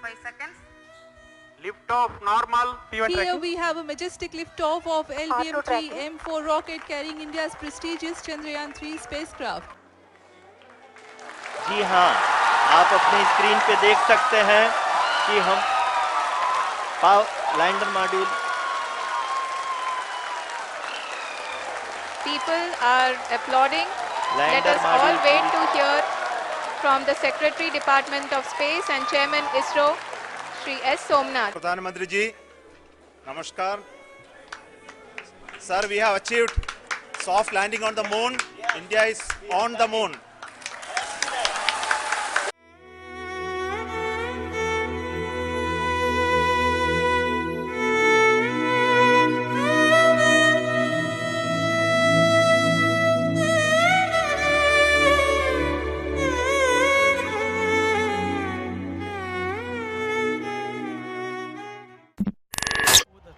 5 seconds. Lift off normal. Here we have a majestic liftoff of LBM-3 M4 rocket carrying India's prestigious Chandrayaan-3 spacecraft. जी हाँ, आप अपनी screen पे देख सकते हैं कि हम lander module People are applauding. Let lander us all module wait to hear from the Secretary Department of Space and Chairman ISRO, Shri S. Somnath. Pradhanamantri ji, namaskar. Sir, we have achieved soft landing on the moon. India is on the moon.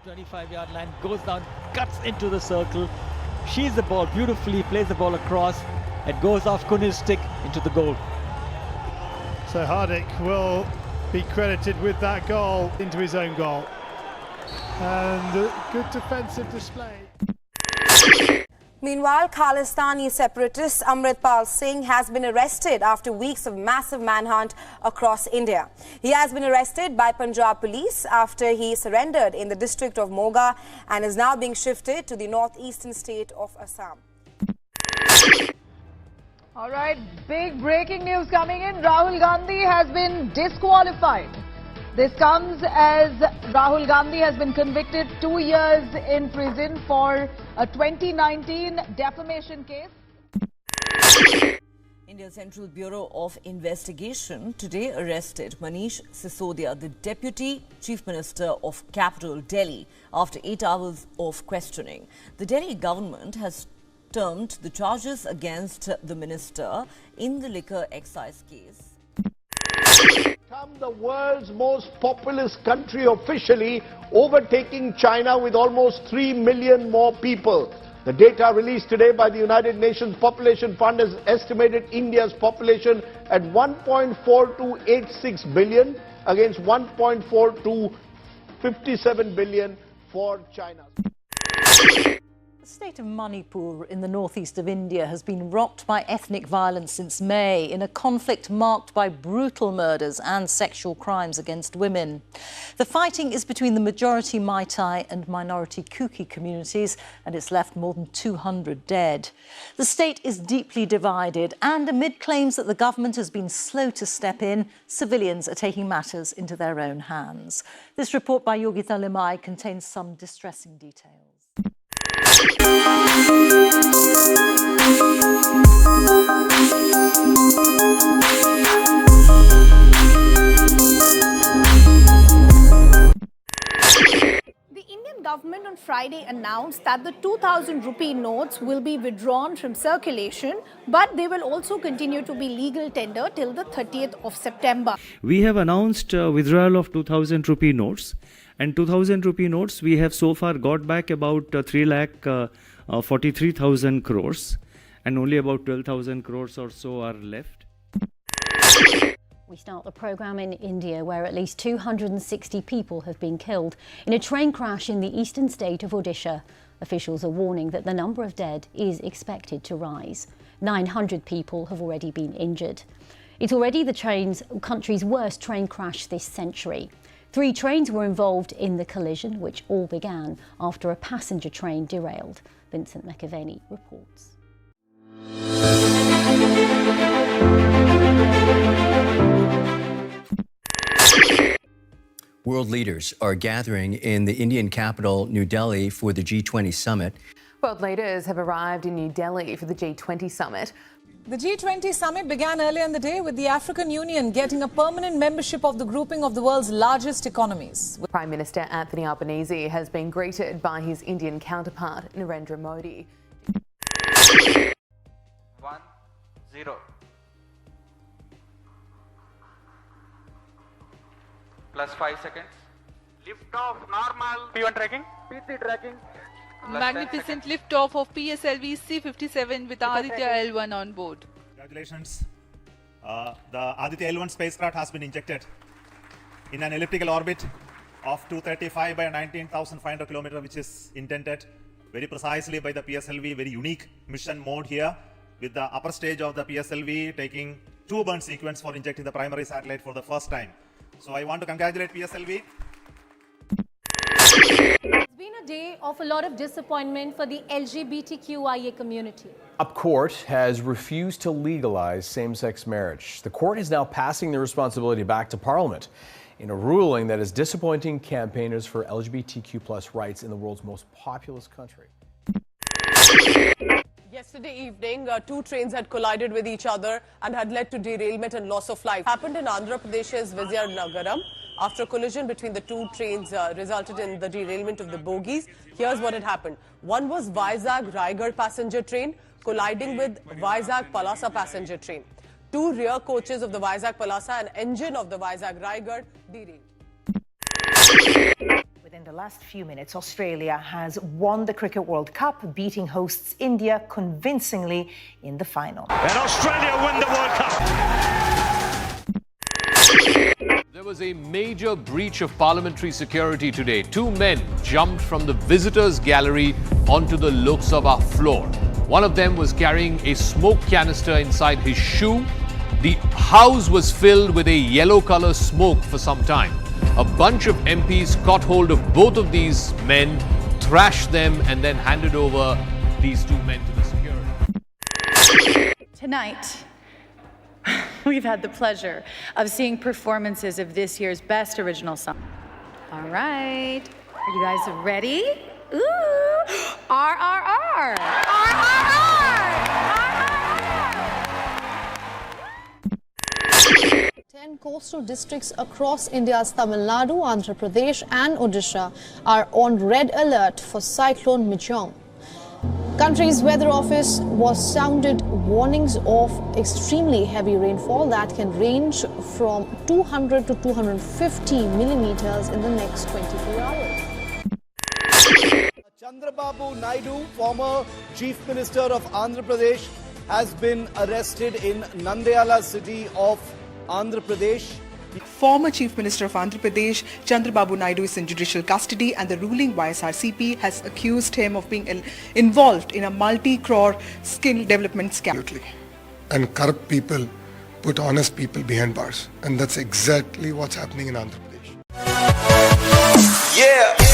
The 25-yard line goes down, cuts into the circle. She's the ball beautifully, plays the ball across. It goes off Kunil's stick into the goal. So Hardik will be credited with that goal into his own goal. And a good defensive display. Meanwhile, Khalistani separatist Amritpal Singh has been arrested after weeks of massive manhunt across India. He has been arrested by Punjab police after he surrendered in the district of Moga and is now being shifted to the northeastern state of Assam. All right, big breaking news coming in. Rahul Gandhi has been disqualified. This comes as Rahul Gandhi has been convicted 2 years in prison for a 2019 defamation case. India's Central Bureau of Investigation today arrested Manish Sisodia, the Deputy Chief Minister of Capital Delhi, after 8 hours of questioning. The Delhi government has termed the charges against the minister in the liquor excise case. Become the world's most populous country officially, overtaking China with almost 3 million more people. The data released today by the United Nations Population Fund has estimated India's population at 1.4286 billion against 1.4257 billion for China. The state of Manipur in the northeast of India has been rocked by ethnic violence since May in a conflict marked by brutal murders and sexual crimes against women. The fighting is between the majority Meitei and minority Kuki communities, and it's left more than 200 dead. The state is deeply divided, and amid claims that the government has been slow to step in, civilians are taking matters into their own hands. This report by Yogita Limai contains some distressing details. The Indian government on Friday announced that the 2,000 rupee notes will be withdrawn from circulation, but they will also continue to be legal tender till the 30th of September. We have announced withdrawal of 2,000 rupee notes. And 2,000 rupee notes, we have so far got back about 3,43,000 crores, and only about 12,000 crores or so are left. We start the programme in India, where at least 260 people have been killed in a train crash in the eastern state of Odisha. Officials are warning that the number of dead is expected to rise. 900 people have already been injured. It's already the country's worst train crash this century. 3 trains were involved in the collision, which all began after a passenger train derailed. Vincent McAveney reports. World leaders are gathering in the Indian capital, New Delhi, for the G20 summit. World leaders have arrived in New Delhi for the G20 summit. The G20 summit began earlier in the day with the African Union getting a permanent membership of the grouping of the world's largest economies. Prime Minister Anthony Albanese has been greeted by his Indian counterpart, Narendra Modi. 1, 0. Plus 5 seconds. Lift off normal. P1 tracking. P3 tracking. Magnificent liftoff of PSLV C-57 with Aditya L1 on board. Congratulations. The Aditya L1 spacecraft has been injected. in an elliptical orbit of 235 by 19,500 kilometers, which is intended very precisely by the PSLV. Very unique mission mode here, with the upper stage of the PSLV taking 2-burn sequence for injecting the primary satellite for the first time. So I want to congratulate PSLV. It's been a day of a lot of disappointment for the LGBTQIA community. A court has refused to legalize same-sex marriage. The court is now passing the responsibility back to Parliament in a ruling that is disappointing campaigners for LGBTQ+ rights in the world's most populous country. Yesterday evening, two trains had collided with each other and had led to derailment and loss of life. Happened in Andhra Pradesh's Vizianagaram. After a collision between the two trains resulted in the derailment of the bogies. Here's what had happened. One was Vizag-Raigad passenger train colliding with Vizag-Palasa passenger train. Two rear coaches of the Vizag-Palasa and engine of the Vizag-Raigad derailed. Within the last few minutes, Australia has won the Cricket World Cup, beating hosts India convincingly in the final. And Australia win the World Cup. There was a major breach of parliamentary security today. Two men jumped from the visitors' gallery onto the Lok Sabha floor. One of them was carrying a smoke canister inside his shoe. The house was filled with a yellow color smoke for some time. A bunch of MPs caught hold of both of these men, thrashed them, and then handed over these two men to the security. Tonight, we've had the pleasure of seeing performances of this year's best original song. All right, are you guys ready? Ooh, RRR! RRR! 10 coastal districts across India's Tamil Nadu, Andhra Pradesh and Odisha are on red alert for cyclone Michaung. Country's weather office was sounded warnings of extremely heavy rainfall that can range from 200 to 250 millimeters in the next 24 hours. Chandrababu Naidu, former Chief Minister of Andhra Pradesh, has been arrested in Nandyala city of Andhra Pradesh. Former Chief Minister of Andhra Pradesh, Chandrababu Naidu, is in judicial custody, and the ruling YSRCP has accused him of being involved in a multi-crore skill development scam. And corrupt people put honest people behind bars. And that's exactly what's happening in Andhra Pradesh. Yeah.